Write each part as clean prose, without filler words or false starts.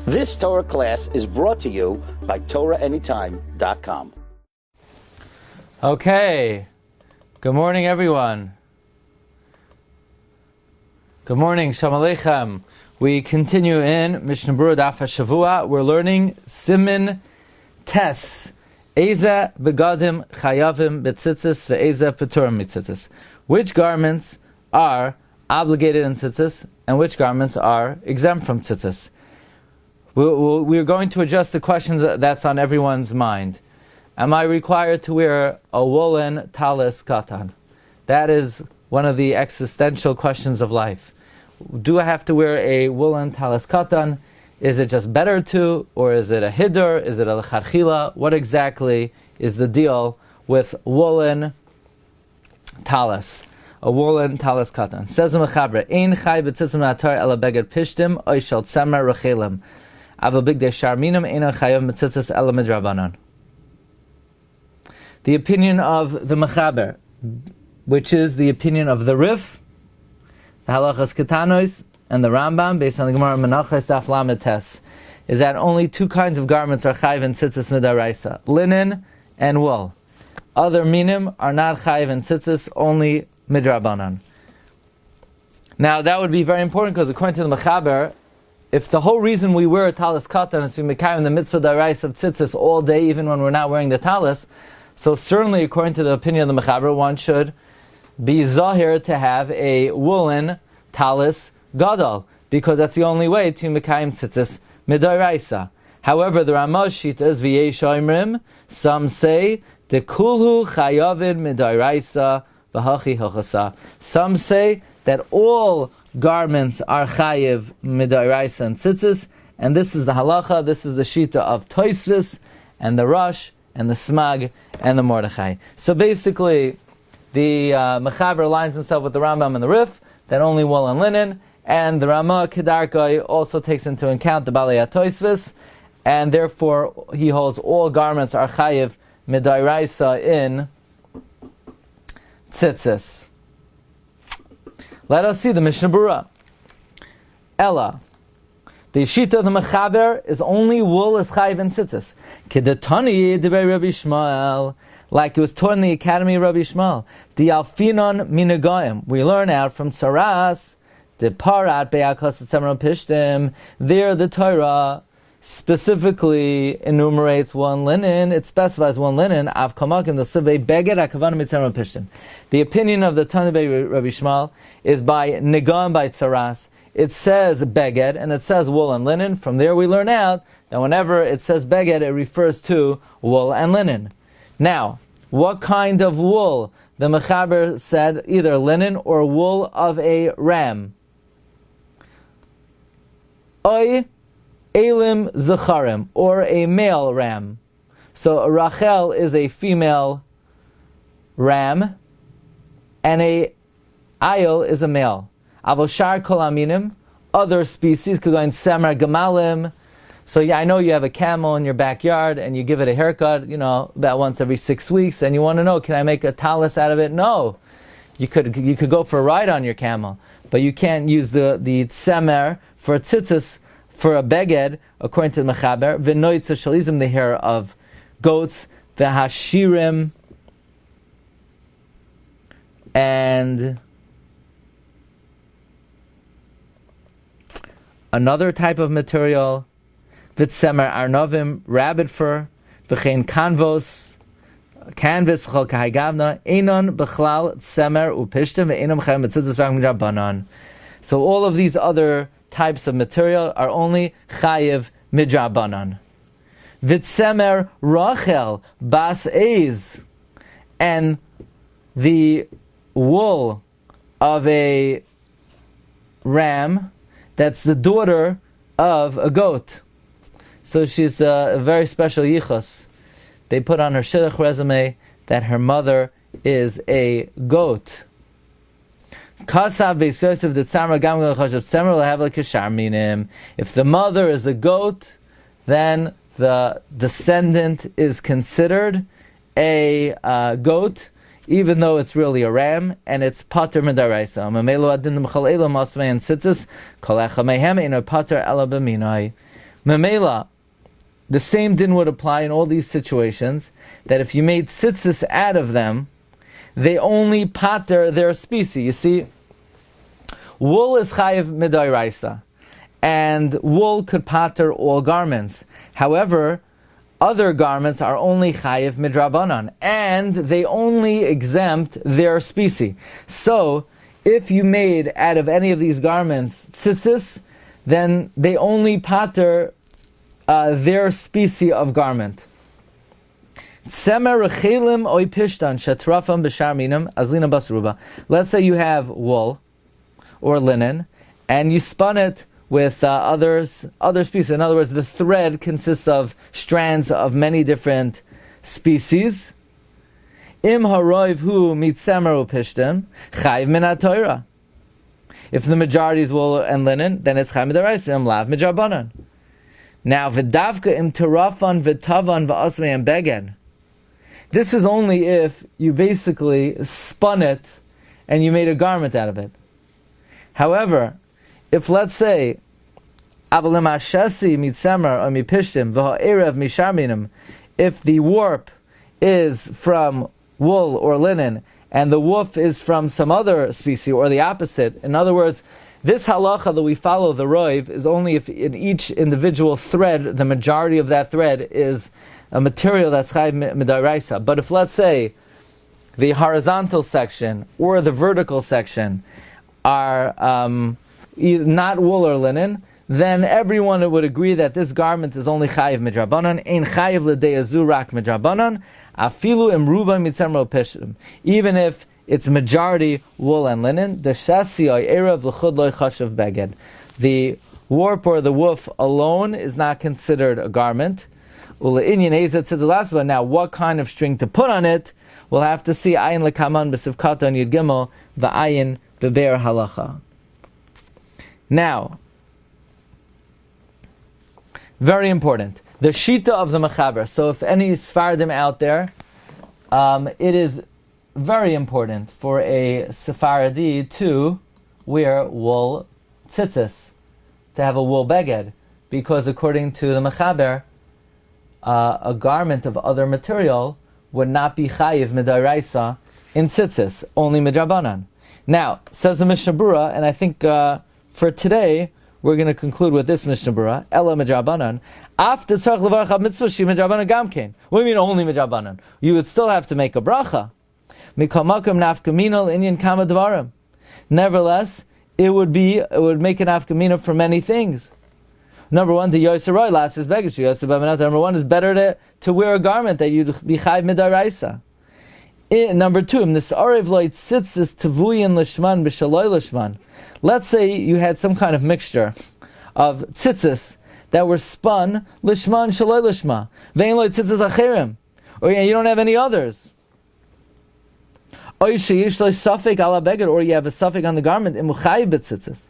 This Torah class is brought to you by TorahAnytime.com. Okay, good morning everyone. Good morning, Shalom Aleichem. We continue in Mishna Berura Daf Hashavua. We're learning Siman Tes. Eza begadim chayavim b'tzitzis ve'eza peturim b'tzitzis. Which garments are obligated in tzitzis and which garments are exempt from tzitzis? We're going to adjust the questions that's on everyone's mind. Am I required to wear a woolen talis katan? That is one of the existential questions of life. Do I have to wear a woolen talis katan? Is it just better to, or is it a hiddur? Is it a lecharchila? What exactly is the deal with woolen talis? A woolen talis katan. Says the Mechaber, Ein chai b'tzitzim atar ela beged pishtim oy shel tzemer rechelim. Aval bigdei sharminim eino chayav b'tzitzis ela midrabanan. The opinion of the Mechaber, which is the opinion of the Rif, the Halachas Ketanois, and the Rambam, based on the Gemara Menachos Daf Lamed Tes, is that only two kinds of garments are chayiv in tzitzis midaraisa: linen and wool. Other minim are not chayiv in tzitzis, only midrabanan. Now that would be very important because according to the Mechaber, if the whole reason we wear a talis katan is to be mekayim the mitzvah daraisa of tzitzis all day, even when we're not wearing the talis, so certainly according to the opinion of the Mechaber, one should be zahir to have a woolen talis gadol, because that's the only way to mekayim tzitzis midaraisa. However, the Ramah shita is v'yesh oimrim. Some say dekulhu chayavin midaraisa v'hachi hochasa. Some say that all garments are chayiv midaraisa and tzitzis, and this is the halacha. This is the shita of Tosfos and the Rosh and the Smag and the Mordechai. So basically, the Mechaber aligns himself with the Rambam and the Rif that only wool and linen. And the Ramah Kedarkai also takes into account the Balei HaTosfos, and therefore he holds all garments are chayiv midairaisa in tzitzis. Let us see the Mishna Berura. Ella, the shita of the Mechaber is only wool is chayiv in tzitzis. Kedetani debei Rabbi Shmuel, like it was taught in the Academy of Rabbi Shmuel. The Alfinon Minagayim. We learn out from Tsaras. The parat be'akos etzemron pishtim. There, the Torah specifically enumerates one linen. It specifies one linen. Av kamakim the sivei beged akavanim etzemron pishtim. The opinion of the Tana Rabbi Shmuel is by Nigam by Tsaras. It says beged and it says wool and linen. From there, we learn out that whenever it says beged, it refers to wool and linen. Now, what kind of wool? The Mechaber said either linen or wool of a ram. Oy elim zacharim, or a male ram. So a Rachel is a female ram, and a ayil is a male. Avoshar kol aminim, other species could go in semer gemalim. So yeah, I know you have a camel in your backyard and you give it a haircut, about once every 6 weeks, and you want to know, can I make a talis out of it? No. You could go for a ride on your camel, but you can't use the tzemer for tzitzis for a beged, according to the Mechaber. V'noitza shalizim, the hair of goats, v'hashirim, and another type of material, v'tzemer arnovim, rabbit fur, v'chein kanvos, canvas, v'chol kahagavna, einon b'chlal tzemer upishtim, v'einon chayim b'tzitzis rak midrabanan. So all of these other types of material are only chayiv midrabanan. V'tzemer Rachel bas eiz, and the wool of a ram that's the daughter of a goat. So she's a very special yichus. They put on her shidduch resume that her mother is a goat. If the mother is a goat, then the descendant is considered a goat, even though it's really a ram, and it's pater midaraisa. Memela, the same din would apply in all these situations, that if you made tzitzis out of them, they only pater their species. You see, wool is chayiv midairaisa, and wool could pater all garments. However, other garments are only chayiv midrabanan, and they only exempt their species. So, if you made out of any of these garments tzitzis, then they only pater their species of garment. Let's say you have wool or linen, and you spun it with other species. In other words, the thread consists of strands of many different species. Im haroiv hu mitzemer upishtim chayv min haTorah. If the majority is wool and linen, then it's chayv midaraisa. Im lav midrabanan. Now v'davka im terafan v'tavan v'asmei and beged. This is only if you basically spun it and you made a garment out of it. However, if let's say if the warp is from wool or linen and the woof is from some other species or the opposite, in other words, this halacha that we follow, the roiv, is only if in each individual thread, the majority of that thread is a material that's chayv midaraisa. But if, let's say, the horizontal section or the vertical section are not wool or linen, then everyone would agree that this garment is only chayiv midrabanan, ein chayiv l'deyazu rak midrabanan, afilu imruba mitzemro peshim. Even if it's majority wool and linen, the shasiyoi erev l'chud loy chashav beged. The warp or the woof alone is not considered a garment. Now, what kind of string to put on it, we'll have to see. Ayin lekaman b'sivkata and yud gimel v'ayin b'be'er halacha. Now, very important, the shita of the mechaber. So, if any Sephardim out there, it is very important for a Sephardi to wear wool tzitzis, to have a wool beged, because according to the mechaber, a garment of other material would not be chayiv midaraisa in tzitzis, only midrabanan. Now, says the Mishna Berura, and I think for today we're going to conclude with this Mishna Berura, Ella midrabanan. After tzarich levarach ab mitzvah she midrabanan gamkein. What do you mean only midrabanan? You would still have to make a bracha. Mikol makom nafkaminal inyan kama dvarim. Nevertheless, it would make an afkamina for many things. Number one, the yoyseroy last is begish. Number one is better to wear a garment that you'd be chayv midaraisa. Number two, this arev loy tzitzis tevuyin lishman b'shaloy lishman. Let's say you had some kind of mixture of tzitzis that were spun lishman shaloy lishma. Vein loy tzitzis acherim, or you don't have any others. Or you have a suffix on the garment in muchayiv b'tzitzis.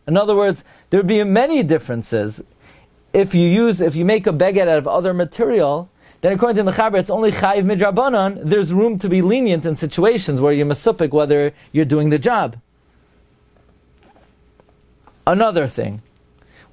In other words, there would be many differences. If you make a beged out of other material, then according to the Mechaber, it's only chayiv midrabanan. There's room to be lenient in situations where you're masupik whether you're doing the job. Another thing,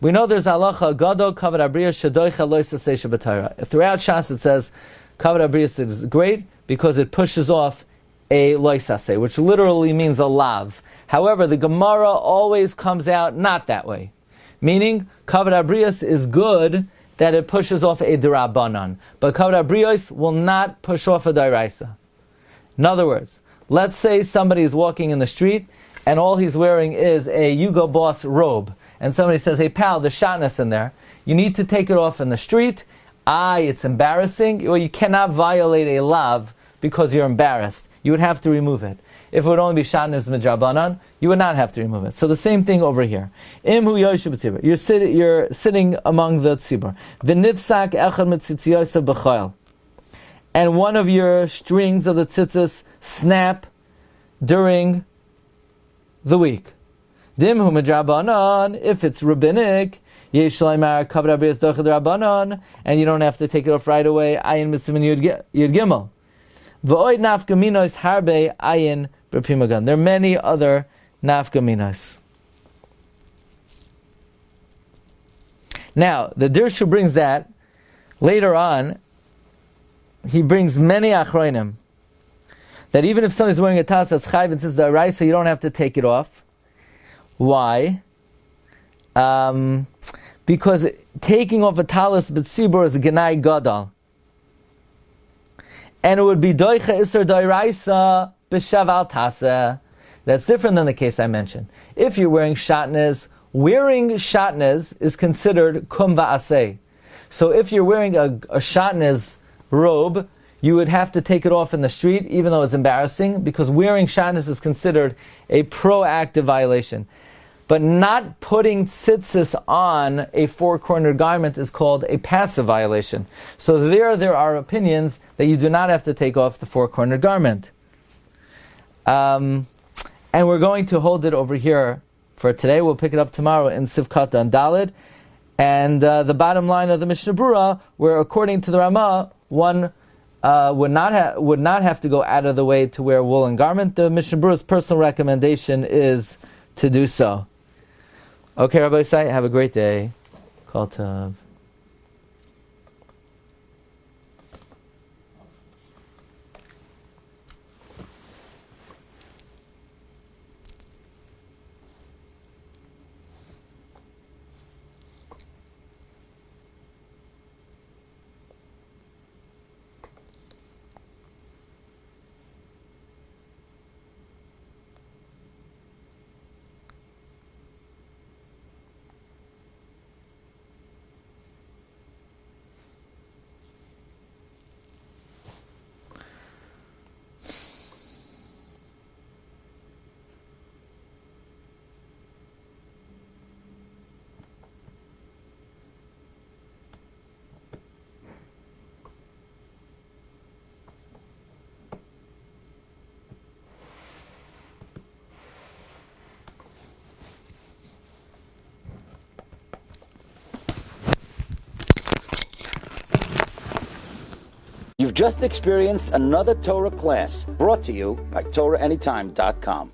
we know there's halacha gadol kavod abriya shadoicha lo yisasei b'Torah. Throughout Shas it says kavod abriya is great because it pushes off a loisase, which literally means a lav. However, the Gemara always comes out not that way. Meaning, kavod abrios is good that it pushes off a derabanan. But kavod abrios will not push off a dairaisa. In other words, let's say somebody is walking in the street and all he's wearing is a Hugo Boss robe. And somebody says, hey pal, there's shatnez in there. You need to take it off in the street. It's embarrassing. Well, you cannot violate a lav because you're embarrassed. You would have to remove it. If it would only be shatnez midrabanan, you would not have to remove it. So the same thing over here. Imhu yoshu b'tzibur. You're sitting among the tzibur. V'nifsak echad mitzitziyosah b'choil. And one of your strings of the tzitzis snap during the week. Dimhu midrabanan. If it's rabbinic, yesh laimar kavod abrios dochad rabbanan, and you don't have to take it off right away. Ayin b'siman yud gimel. V'oid nafkaminos harbe ayin b'primagan. There are many other nafkaminos. Now, the Dirshu brings that later on. He brings many achronim that even if someone is wearing a talis that's chayv and says the arai, so you don't have to take it off. Why? Because taking off a talis b'tzibur is a genai gadol, and it would be doicha iser doiraisa b'shaval taseh. That's different than the case I mentioned. If you're wearing shatnez, wearing shatnez is considered kum va'aseh. So if you're wearing a shatnez robe, you would have to take it off in the street, even though it's embarrassing, because wearing shatnez is considered a proactive violation. But not putting tzitzis on a four-cornered garment is called a passive violation. So there are opinions that you do not have to take off the four-cornered garment. And we're going to hold it over here for today. We'll pick it up tomorrow in Sivkat and Dalid. And the bottom line of the Mishna Berura, where according to the Ramah, one would not have to go out of the way to wear a woolen garment. The Mishna Berura's personal recommendation is to do so. Okay, Rabbi Seif, have a great day. Kol tov. You've just experienced another Torah class brought to you by TorahAnytime.com.